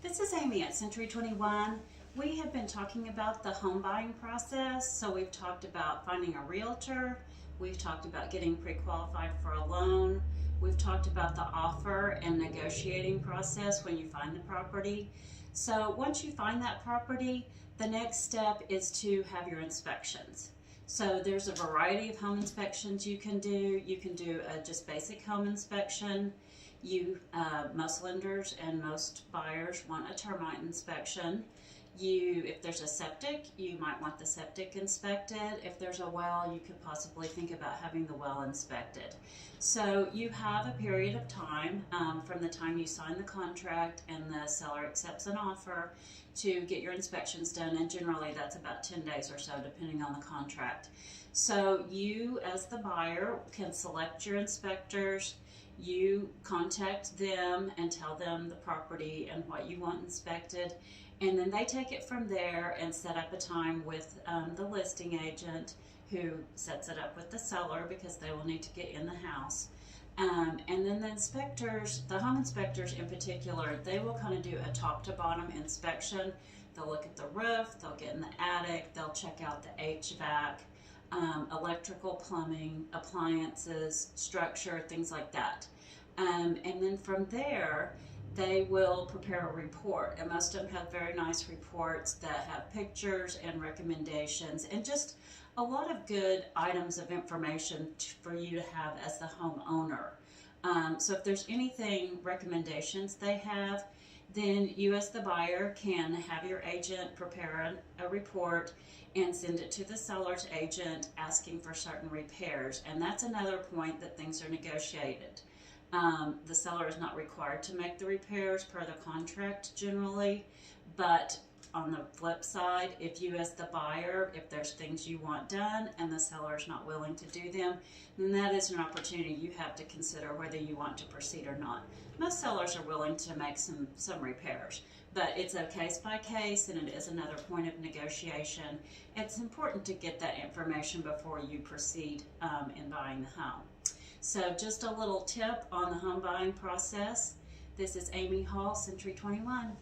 This is Amy at Century 21. We have been talking about the home buying process. So we've talked about finding a realtor. We've talked about getting pre-qualified for a loan. We've talked about the offer and negotiating process when you find the property. So once you find that property, the next step is to have your inspections. So there's a variety of home inspections you can do. You can do a just basic home inspection. Most lenders and most buyers want a termite inspection. If there's a septic, you might want the septic inspected. If there's a well, you could possibly think about having the well inspected. So you have a period of time from the time you sign the contract and the seller accepts an offer to get your inspections done, and generally that's about 10 days or so depending on the contract. So you as the buyer can select your inspectors. You contact them and tell them the property and what you want inspected, and then they take it from there and set up a time with the listing agent, who sets it up with the seller because they will need to get in the house. And then the inspectors, the home inspectors in particular, they will kind of do a top to bottom inspection. They'll look at the roof, they'll get in the attic, they'll check out the HVAC, electrical, plumbing, appliances, structure, things like that. And then from there, they will prepare a report, and most of them have very nice reports that have pictures and recommendations and just a lot of good items of information for you to have as the homeowner. So if there's anything, recommendations they have, then you as the buyer can have your agent prepare a report and send it to the seller's agent asking for certain repairs. And that's another point that things are negotiated. The seller is not required to make the repairs per the contract generally, but on the flip side, if you as the buyer, if there's things you want done and the seller is not willing to do them, then that is an opportunity you have to consider whether you want to proceed or not. Most sellers are willing to make some repairs, but it's a case by case, and it is another point of negotiation. It's important to get that information before you proceed in buying the home. So just a little tip on the home buying process. This is Amy Hall, Century 21.